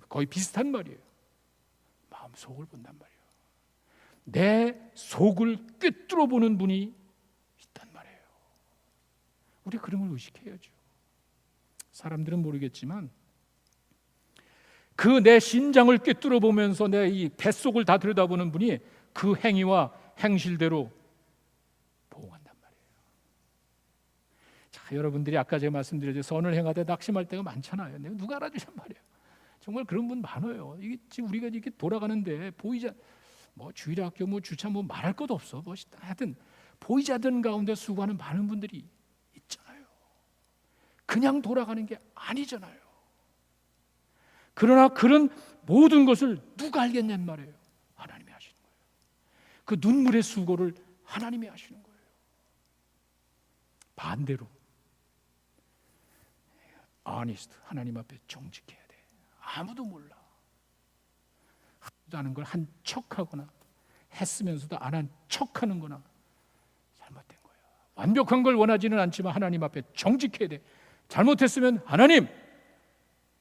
거의 비슷한 말이에요. 마음 속을 본단 말이에요. 내 속을 꿰뚫어 보는 분이 있단 말이에요. 우리 그런 걸 의식해야죠. 사람들은 모르겠지만 그 내 심장을 꿰뚫어 보면서 내 이 뱃속을 다 들여다보는 분이 그 행위와 행실대로 보호한단 말이에요. 자, 여러분들이 아까 제가 말씀드렸죠. 선을 행하되 낙심할 때가 많잖아요. 내가 누가 알아주냔 말이에요. 정말 그런 분 많아요. 이게 지금 우리가 이렇게 돌아가는데 보이자 주일학교 주차 말할 것도 없어. 하여튼 보이자든 가운데 수고하는 많은 분들이 있잖아요. 그냥 돌아가는 게 아니잖아요. 그러나 그런 모든 것을 누가 알겠냔 말이에요. 하나님이 하시는 거예요. 그 눈물의 수고를 하나님이 하시는 거예요. 반대로 honest, 하나님 앞에 정직해야 돼. 아무도 몰라. 하는 걸 한 척하거나 했으면서도 안 한 척하는 거나 잘못된 거예요. 완벽한 걸 원하지는 않지만 하나님 앞에 정직해야 돼. 잘못했으면 하나님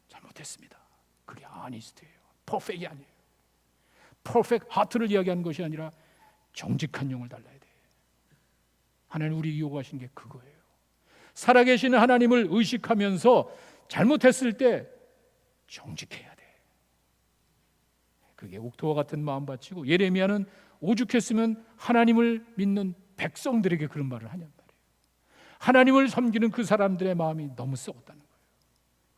잘못했습니다. 그게 아니스트예요. 퍼펙이 아니에요. 퍼펙트 하트를 이야기하는 것이 아니라 정직한 영을 달라야 돼. 하나님 우리 요구하신 게 그거예요. 살아계시는 하나님을 의식하면서 잘못했을 때 정직해야 돼. 그게 옥토와 같은 마음 바치고 예레미야는 오죽했으면 하나님을 믿는 백성들에게 그런 말을 하냔 말이에요. 하나님을 섬기는 그 사람들의 마음이 너무 썩었다는 거예요.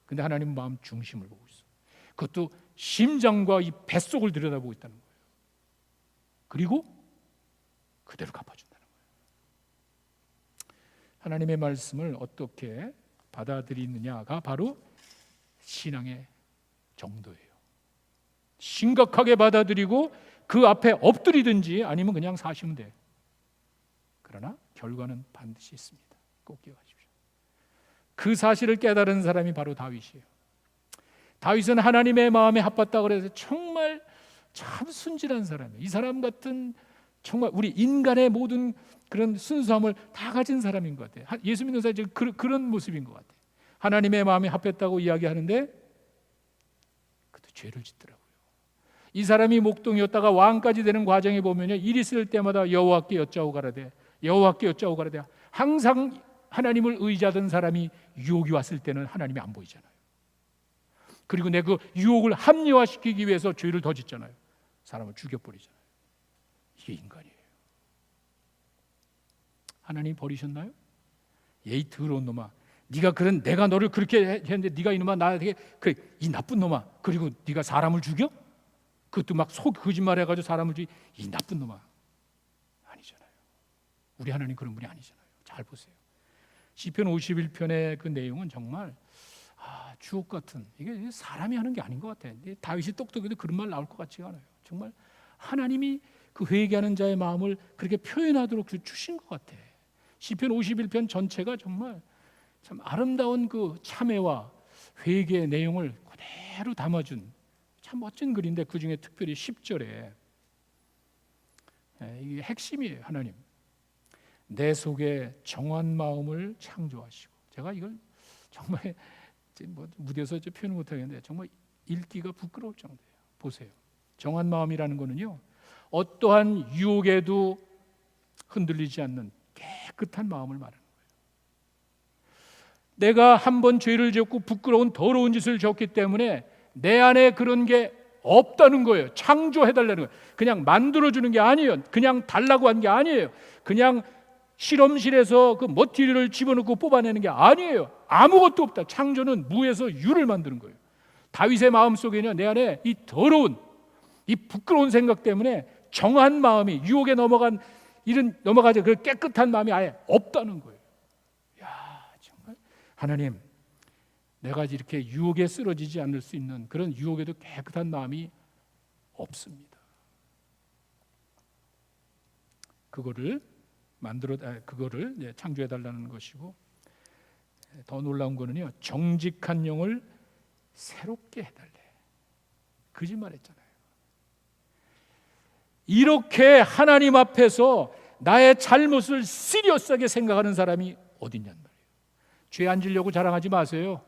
근데 하나님은 마음 중심을 보고 있어. 그것도 심장과 이 뱃속을 들여다보고 있다는 거예요. 그리고 그대로 갚아준다는 거예요. 하나님의 말씀을 어떻게 받아들이느냐가 바로 신앙의 정도예요. 심각하게 받아들이고 그 앞에 엎드리든지 아니면 그냥 사시면 돼. 그러나 결과는 반드시 있습니다. 꼭 기억하십시오. 그 사실을 깨달은 사람이 바로 다윗이에요. 다윗은 하나님의 마음에 합했다 그래서 정말 참 순진한 사람이에요. 이 사람 같은 정말 우리 인간의 모든 그런 순수함을 다 가진 사람인 것 같아요. 예수 믿는 사람이 그런 모습인 것 같아요. 하나님의 마음에 합했다고 이야기하는데 그것도 죄를 짓더라고요. 이 사람이 목동이었다가 왕까지 되는 과정에 보면요, 일 있을 때마다 여호와께 여짜오 가라되, 여호와께 여짜오 가라되, 항상 하나님을 의지하던 사람이 유혹이 왔을 때는 하나님이 안 보이잖아요. 그리고 내 그 유혹을 합리화시키기 위해서 죄를 더 짓잖아요. 사람을 죽여버리잖아요. 이게 인간이에요. 하나님 버리셨나요? 에이 더러운 놈아, 내가 너를 그렇게 했는데 네가 이놈아 나에게 그래 이 나쁜 놈아, 그리고 네가 사람을 죽여? 그것도 막 거짓말해가지고 사람을 죽이, 이 나쁜 놈아. 아니잖아요. 우리 하나님 그런 분이 아니잖아요. 잘 보세요. 시편 51편의 그 내용은 정말 주옥 같은, 이게 사람이 하는 게 아닌 것 같아요. 다윗이 똑똑해도 그런 말 나올 것 같지가 않아요. 정말 하나님이 그 회개하는 자의 마음을 그렇게 표현하도록 주신 것 같아. 시편 51편 전체가 정말 참 아름다운 그 참회와 회개의 내용을 그대로 담아준 참 멋진 글인데, 그 중에 특별히 10절에 이게 핵심이에요. 하나님 내 속에 정한 마음을 창조하시고, 제가 이걸 정말 무뎌서 표현 못하겠는데 정말 읽기가 부끄러울 정도예요. 보세요. 정한 마음이라는 거는요, 어떠한 유혹에도 흔들리지 않는 깨끗한 마음을 말하는 거예요. 내가 한번 죄를 짓고 부끄러운 더러운 짓을 졌기 때문에 내 안에 그런 게 없다는 거예요. 창조해달라는 거예요. 그냥 만들어주는 게 아니에요. 그냥 달라고 한 게 아니에요. 그냥 실험실에서 그 머티리얼을 집어넣고 뽑아내는 게 아니에요. 아무것도 없다. 창조는 무에서 유를 만드는 거예요. 다윗의 마음속에는 내 안에 이 더러운, 이 부끄러운 생각 때문에 정한 마음이, 유혹에 넘어가지 그 깨끗한 마음이 아예 없다는 거예요. 야, 정말 하나님, 내가 이렇게 유혹에 쓰러지지 않을 수 있는 그런 유혹에도 깨끗한 마음이 없습니다. 그거를 창조해 달라는 것이고, 더 놀라운 거는요, 정직한 영을 새롭게 해달래. 거짓말했잖아요. 이렇게 하나님 앞에서 나의 잘못을 시리어스하게 생각하는 사람이 어딨냔 말이에요. 죄 안 지려고 자랑하지 마세요.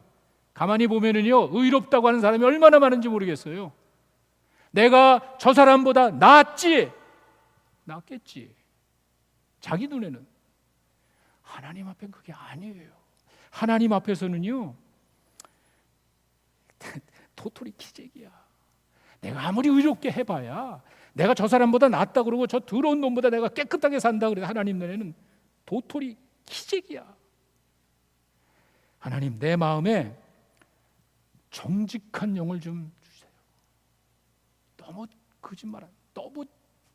가만히 보면은요, 의롭다고 하는 사람이 얼마나 많은지 모르겠어요. 내가 저 사람보다 낫겠지. 자기 눈에는. 하나님 앞엔 그게 아니에요. 하나님 앞에서는요, 도토리 키재기야. 내가 아무리 의롭게 해봐야 내가 저 사람보다 낫다 그러고 저 더러운 놈보다 내가 깨끗하게 산다 그래도 하나님 눈에는 도토리 키재기야. 하나님, 내 마음에 정직한 영을 좀 주세요. 너무 거짓말한, 너무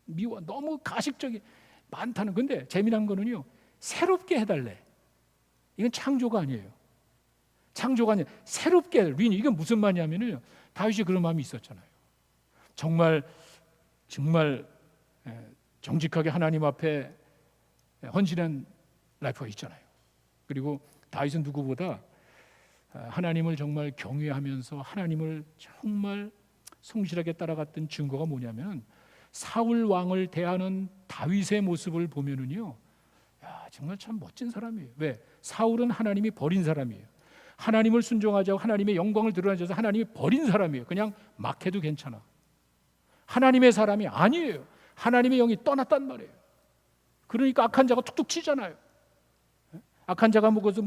미워, 너무 가식적이 많다는. 근데 재미난 거는요, 새롭게 해달래. 이건 창조가 아니에요. 창조가 아니에요. 새롭게 리뉴. 이건 무슨 말이냐면요, 다윗이 그런 마음이 있었잖아요. 정말 정직하게 하나님 앞에 헌신한 라이프가 있잖아요. 그리고 다윗은 누구보다 하나님을 정말 경외하면서 하나님을 정말 성실하게 따라갔던 증거가 뭐냐면, 사울 왕을 대하는 다윗의 모습을 보면은요, 정말 참 멋진 사람이에요. 왜? 사울은 하나님이 버린 사람이에요. 하나님을 순종하자고 하나님의 영광을 드러내줘서 하나님이 버린 사람이에요. 그냥 막 해도 괜찮아. 하나님의 사람이 아니에요. 하나님의 영이 떠났단 말이에요. 그러니까 악한 자가 툭툭 치잖아요. 악한 자가 먹어서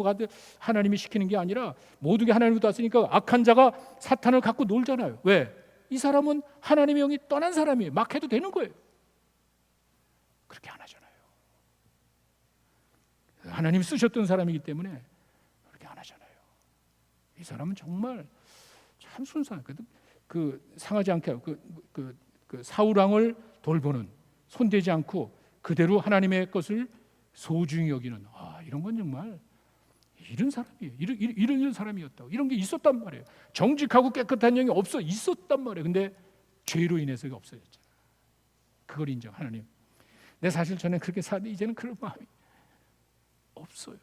하나님이 시키는 게 아니라 모두가 하나님부터 왔으니까 악한 자가 사탄을 갖고 놀잖아요. 왜? 이 사람은 하나님의 영이 떠난 사람이에요. 막 해도 되는 거예요. 그렇게 안 하잖아요. 하나님 쓰셨던 사람이기 때문에 그렇게 안 하잖아요. 이 사람은 정말 참 순수한, 그 상하지 않게 그 사울 왕을 돌보는, 손대지 않고 그대로 하나님의 것을 소중히 여기는, 이런 건 정말 이런 사람이에요. 이런 사람이었다고. 이런 게 있었단 말이에요. 정직하고 깨끗한 영이 있었단 말이에요. 근데 죄로 인해서 없어졌잖아요. 그걸 인정. 하나님, 내 사실 전에 그렇게 사는데 이제는 그런 마음이 없어요.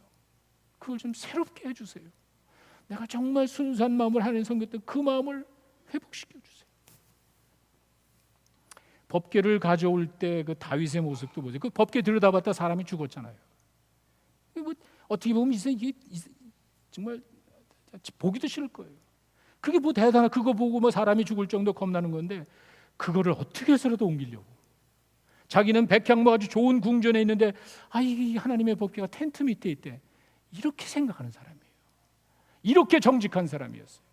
그걸 좀 새롭게 해주세요. 내가 정말 순수한 마음을 하나님 섬겼던 그 마음을 회복시켜 주세요. 법궤를 가져올 때 그 다윗의 모습도 보세요. 그 법궤 들여다봤다 사람이 죽었잖아요. 어떻게 보면 이게 정말 보기도 싫을 거예요. 그게 뭐 대단한, 그거 보고 사람이 죽을 정도 겁나는 건데, 그거를 어떻게 해서라도 옮기려고. 자기는 백향목 아주 좋은 궁전에 있는데, 이게 하나님의 법궤가 텐트 밑에 있대. 이렇게 생각하는 사람이에요. 이렇게 정직한 사람이었어요.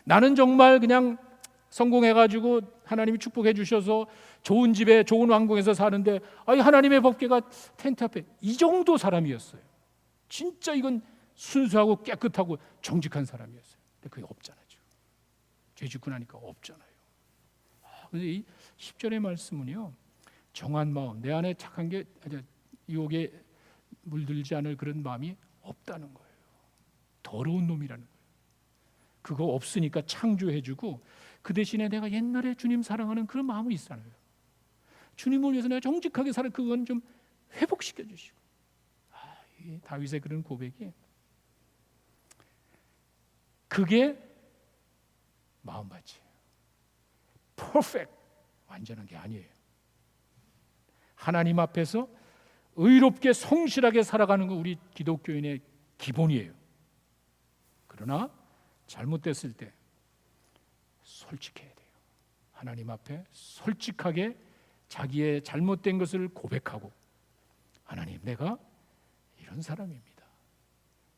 나는 정말 그냥 성공해가지고 하나님이 축복해 주셔서 좋은 집에 좋은 왕궁에서 사는데 하나님의 법궤가 텐트 앞에, 이 정도 사람이었어요. 진짜 이건 순수하고 깨끗하고 정직한 사람이었어요. 근데 그게 없잖아요. 죄 짓고 나니까 없잖아요. 그래서 이 10절의 말씀은요, 정한 마음, 내 안에 착한 게 유혹에 물들지 않을 그런 마음이 없다는 거예요. 더러운 놈이라는 거예요. 그거 없으니까 창조해주고, 그 대신에 내가 옛날에 주님 사랑하는 그런 마음이 있잖아요. 주님을 위해서 내가 정직하게 살아, 그건 좀 회복시켜 주시고. 이 다윗의 그런 고백이, 그게 마음밭이에요. 퍼펙트, 완전한 게 아니에요. 하나님 앞에서 의롭게 성실하게 살아가는 거 우리 기독교인의 기본이에요. 그러나 잘못됐을 때 솔직해야 돼요. 하나님 앞에 솔직하게 자기의 잘못된 것을 고백하고, 하나님, 내가 이런 사람입니다.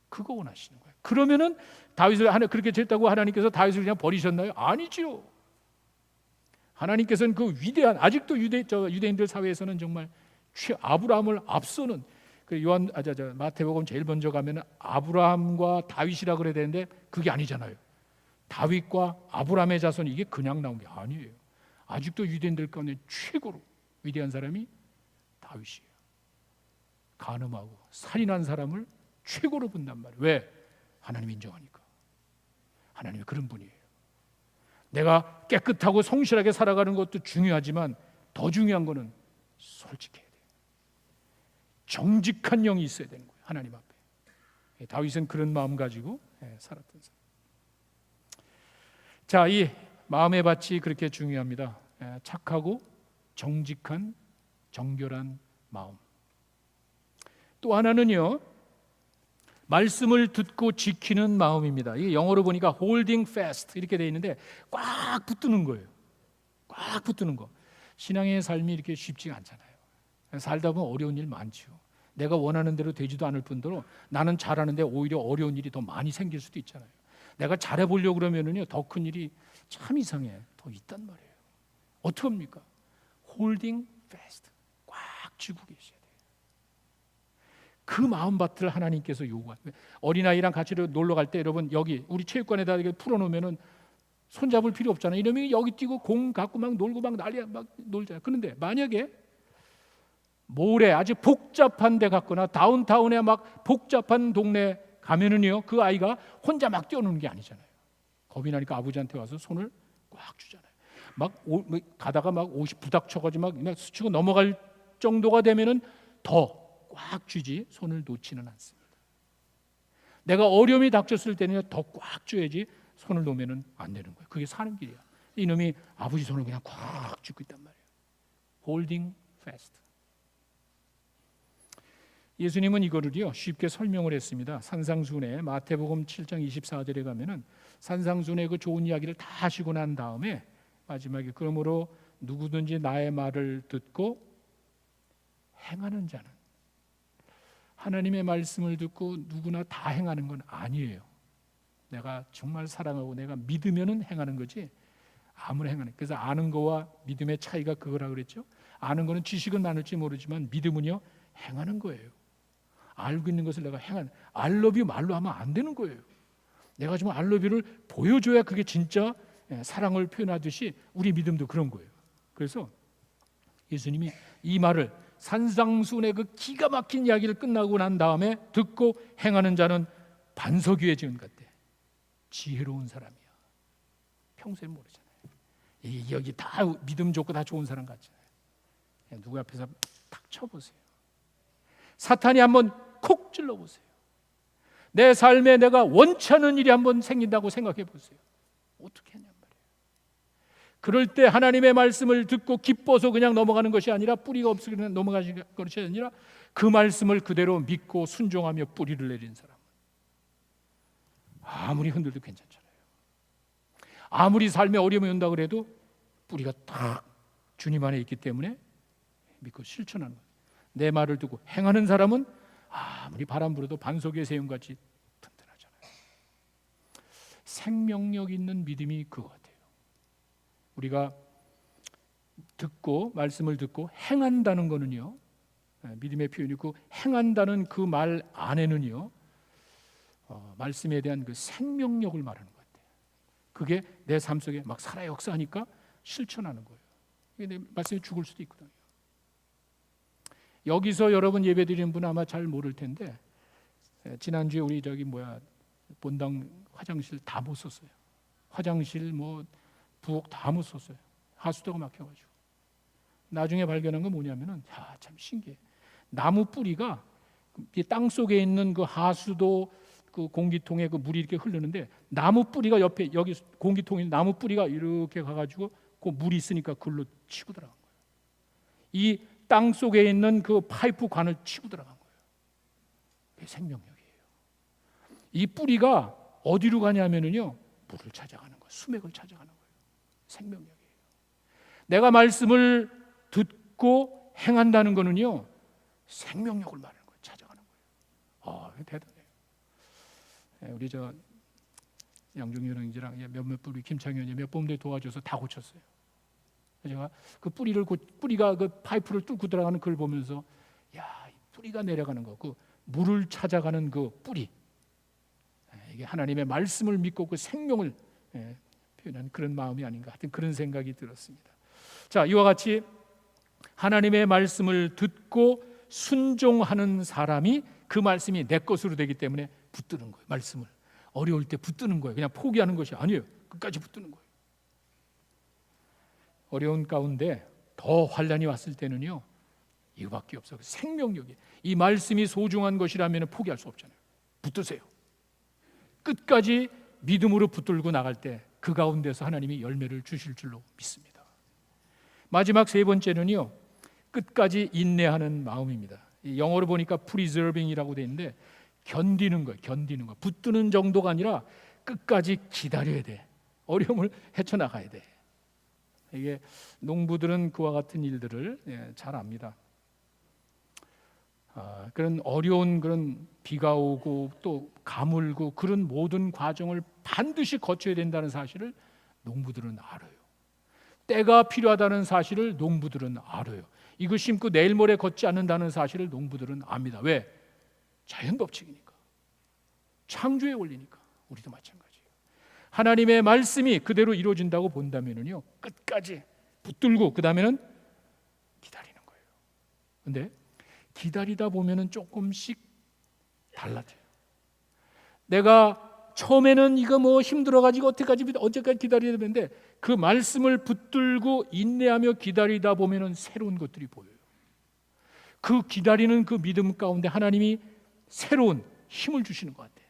그거 원하시는 거예요. 그러면은 다윗을 그렇게 됐다고 하나님께서 다윗을 그냥 버리셨나요? 아니지요. 하나님께서는 그 위대한, 아직도 유대인들 사회에서는 정말 아브라함을 앞서는, 그 마태복음 제일 먼저 가면은 아브라함과 다윗이라 그래야 되는데 그게 아니잖아요. 다윗과 아브라함의 자손이, 이게 그냥 나온 게 아니에요. 아직도 유대인들 가운데 최고로 위대한 사람이 다윗이에요. 간음하고 살인한 사람을 최고로 본단 말이에요. 왜? 하나님 인정하니까. 하나님이 그런 분이에요. 내가 깨끗하고 성실하게 살아가는 것도 중요하지만 더 중요한 거는 솔직해야 돼요. 정직한 영이 있어야 되는 거예요. 하나님 앞에. 다윗은 그런 마음 가지고 살았던 사람. 자, 이 마음의 밭이 그렇게 중요합니다. 착하고 정직한 정결한 마음. 또 하나는요, 말씀을 듣고 지키는 마음입니다. 이게 영어로 보니까 holding fast 이렇게 돼 있는데 꽉 붙드는 거예요. 꽉 붙드는 거. 신앙의 삶이 이렇게 쉽지가 않잖아요. 살다 보면 어려운 일 많죠. 내가 원하는 대로 되지도 않을 뿐더러 나는 잘하는데 오히려 어려운 일이 더 많이 생길 수도 있잖아요. 내가 잘해보려고 그러면은요, 더 큰 일이 참 이상해 더 있단 말이에요. 어떻게 합니까? holding fast, 꽉 쥐고 계셔야 돼요. 그 마음밭을 하나님께서 요구하는. 어린아이랑 같이 놀러 갈 때 여러분, 여기 우리 체육관에다 이렇게 풀어놓으면은 손잡을 필요 없잖아요. 이러면 여기 뛰고 공 갖고 막 놀고 막 난리야, 막 놀잖아요. 그런데 만약에 모래 아주 복잡한 데 갔거나 다운타운에 막 복잡한 동네 가면은요, 그 아이가 혼자 막 뛰어노는 게 아니잖아요. 겁이 나니까 아버지한테 와서 손을 꽉 주잖아요. 막 가다가 막 옷이 부닥쳐가지고 막 스치고 넘어갈 정도가 되면은 더 꽉 쥐지 손을 놓지는 않습니다. 내가 어려움이 닥쳤을 때는 더 꽉 쥐어야지 손을 놓으면 안 되는 거예요. 그게 사는 길이야. 이놈이 아버지 손을 그냥 꽉 쥐고 있단 말이에요. holding fast. 예수님은 이거를요 쉽게 설명을 했습니다. 산상수훈에 마태복음 7장 24절에 가면은 산상수훈의 그 좋은 이야기를 다 하시고 난 다음에 마지막에, 그러므로 누구든지 나의 말을 듣고 행하는 자는, 하나님의 말씀을 듣고 누구나 다 행하는 건 아니에요. 내가 정말 사랑하고 내가 믿으면은 행하는 거지, 아무나 행하는. 그래서 아는 거와 믿음의 차이가 그거라 그랬죠. 아는 거는 지식은 많을지 모르지만 믿음은요 행하는 거예요. 알고 있는 것을 내가 행하는. I love you 말로 하면 안 되는 거예요. 내가 지금 I love you를 보여줘야 그게 진짜 사랑을 표현하듯이 우리 믿음도 그런 거예요. 그래서 예수님이 이 말을, 산상수훈의 그 기가 막힌 이야기를 끝나고 난 다음에 듣고 행하는 자는 반석 위에 지은 것 같대. 지혜로운 사람이야. 평소에 모르잖아요. 여기 다 믿음 좋고 다 좋은 사람 같잖아요. 누구 앞에서 탁 쳐보세요. 사탄이 한번 콕 찔러보세요. 내 삶에 내가 원치 않는 일이 한번 생긴다고 생각해 보세요. 어떻게 하냔 말이에요. 그럴 때 하나님의 말씀을 듣고 기뻐서 그냥 넘어가는 것이 아니라, 뿌리가 없어 그냥 넘어가는 것이 아니라 그 말씀을 그대로 믿고 순종하며 뿌리를 내린 사람, 아무리 흔들도 괜찮잖아요. 아무리 삶에 어려움이 온다 그래도 뿌리가 딱 주님 안에 있기 때문에 믿고 실천하는 거예요. 내 말을 듣고 행하는 사람은 아무리 바람 불어도 반석 위에 세운 같이 튼튼하잖아요. 생명력 있는 믿음이 그거 같아요. 우리가 듣고 말씀을 듣고 행한다는 거는요, 믿음의 표현이 그 행한다는 그 말 안에는요, 말씀에 대한 그 생명력을 말하는 것 같아요. 그게 내 삶 속에 막 살아 역사하니까 실천하는 거예요. 이게 내 말씀이 죽을 수도 있거든요. 여기서 여러분 예배드리는 분은 아마 잘 모를 텐데, 지난주에 우리 본당 화장실 다 못 썼어요. 화장실 부엌 다 못 썼어요. 하수도가 막혀가지고. 나중에 발견한 건 뭐냐면은, 참 신기해. 나무 뿌리가 땅 속에 있는 그 하수도 그 공기통에 그 물이 이렇게 흐르는데, 나무 뿌리가 옆에, 여기 공기통에 나무 뿌리가 이렇게 가가지고 그 물이 있으니까 그걸로 치고 들어간 거예요. 이 땅 속에 있는 그 파이프 관을 치고 들어간 거예요. 그게 생명력이에요. 이 뿌리가 어디로 가냐면은요, 물을 찾아가는 거예요. 수맥을 찾아가는 거예요. 생명력이에요. 내가 말씀을 듣고 행한다는 거는요, 생명력을 말하는 거예요. 찾아가는 거예요. 대단해요. 우리 양종현 형제랑 몇몇 우리 김창현이 몇 번째 도와줘서 다 고쳤어요. 제가 그 뿌리가 그 파이프를 뚫고 들어가는 그걸 보면서, 이 뿌리가 내려가는 거, 그 물을 찾아가는 그 뿌리, 이게 하나님의 말씀을 믿고 그 생명을 표현한 그런 마음이 아닌가, 하여튼 그런 생각이 들었습니다. 자, 이와 같이 하나님의 말씀을 듣고 순종하는 사람이 그 말씀이 내 것으로 되기 때문에 붙드는 거예요. 말씀을 어려울 때 붙드는 거예요. 그냥 포기하는 것이 아니에요. 끝까지 붙드는 거예요. 어려운 가운데 더 환난이 왔을 때는요, 이거밖에 없어요. 생명력이, 이 말씀이 소중한 것이라면 포기할 수 없잖아요. 붙드세요. 끝까지 믿음으로 붙들고 나갈 때 그 가운데서 하나님이 열매를 주실 줄로 믿습니다. 마지막 세 번째는요, 끝까지 인내하는 마음입니다. 영어로 보니까 preserving이라고 되어 있는데, 견디는 거예요. 견디는 거. 붙드는 정도가 아니라 끝까지 기다려야 돼. 어려움을 헤쳐나가야 돼. 이게 농부들은 그와 같은 일들을 잘 압니다. 그런 어려운 그런 비가 오고 또 가물고 그런 모든 과정을 반드시 거쳐야 된다는 사실을 농부들은 알아요. 때가 필요하다는 사실을 농부들은 알아요. 이거 심고 내일 모레 걷지 않는다는 사실을 농부들은 압니다. 왜? 자연 법칙이니까. 창조의 원리니까. 우리도 마찬가지예요. 하나님의 말씀이 그대로 이루어진다고 본다면은요, 끝까지 붙들고 그 다음에는 기다리는 거예요. 근데 기다리다 보면은 조금씩 달라져요. 내가 처음에는 이거 힘들어가지고 언제까지 기다려야 되는데, 그 말씀을 붙들고 인내하며 기다리다 보면은 새로운 것들이 보여요. 그 기다리는 그 믿음 가운데 하나님이 새로운 힘을 주시는 것 같아요.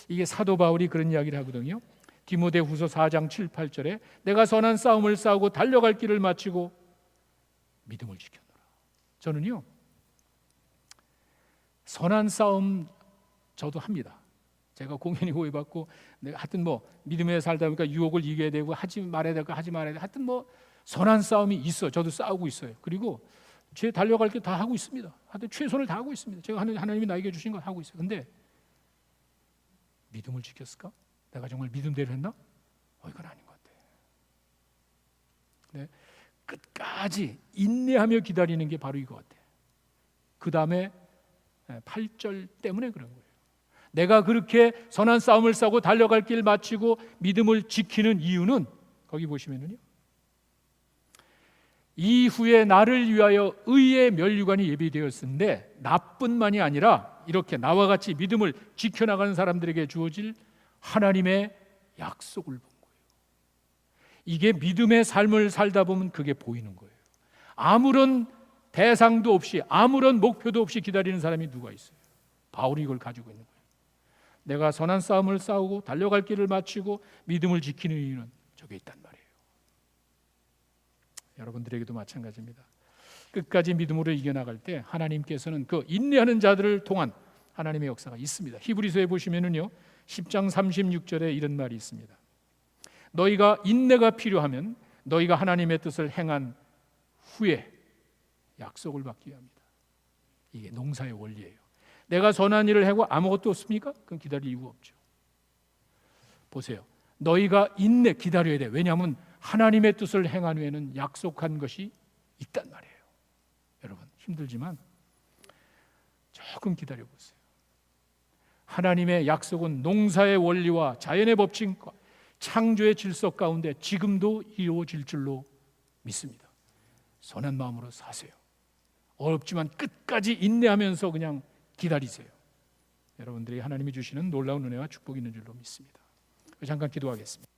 이게 사도 바울이 그런 이야기를 하거든요. 디모데후서 4장 7, 8절에 내가 선한 싸움을 싸우고 달려갈 길을 마치고 믿음을 지켰노라. 저는요, 선한 싸움 저도 합니다. 제가 공연히 호의받고 내가 하여튼 믿음에 살다 보니까 유혹을 이겨야 되고 하지 말아야 되고 하지 말아야 되고 하여튼 선한 싸움이 있어. 저도 싸우고 있어요. 그리고 제 달려갈 게 다 하고 있습니다. 하여튼 최선을 다하고 있습니다. 제가 하나님이 나에게 주신 걸 하고 있어요. 근데 믿음을 지켰을까? 내가 정말 믿음대로 했나? 이건 아닌 것 같아요. 네, 끝까지 인내하며 기다리는 게 바로 이거 같아요. 그 다음에 8절 때문에 그런 거예요. 내가 그렇게 선한 싸움을 싸고 달려갈 길 마치고 믿음을 지키는 이유는, 거기 보시면은요, 이후에 나를 위하여 의의 면류관이 예비되었은데 나뿐만이 아니라 이렇게 나와 같이 믿음을 지켜나가는 사람들에게 주어질 하나님의 약속을 본 거예요. 이게 믿음의 삶을 살다 보면 그게 보이는 거예요. 아무런 대상도 없이 아무런 목표도 없이 기다리는 사람이 누가 있어요? 바울이 이걸 가지고 있는 거예요. 내가 선한 싸움을 싸우고 달려갈 길을 마치고 믿음을 지키는 이유는 저게 있단 말이에요. 여러분들에게도 마찬가지입니다. 끝까지 믿음으로 이겨나갈 때 하나님께서는 그 인내하는 자들을 통한 하나님의 역사가 있습니다. 히브리서에 보시면은요, 10장 36절에 이런 말이 있습니다. 너희가 인내가 필요하면 너희가 하나님의 뜻을 행한 후에 약속을 받기 위함이다. 이게 농사의 원리예요. 내가 선한 일을 하고 아무것도 없습니까? 그럼 기다릴 이유가 없죠. 보세요. 너희가 기다려야 돼. 왜냐하면 하나님의 뜻을 행한 후에는 약속한 것이 있단 말이에요. 여러분, 힘들지만 조금 기다려보세요. 하나님의 약속은 농사의 원리와 자연의 법칙과 창조의 질서 가운데 지금도 이루어질 줄로 믿습니다. 선한 마음으로 사세요. 어렵지만 끝까지 인내하면서 그냥 기다리세요. 여러분들이 하나님이 주시는 놀라운 은혜와 축복이 있는 줄로 믿습니다. 잠깐 기도하겠습니다.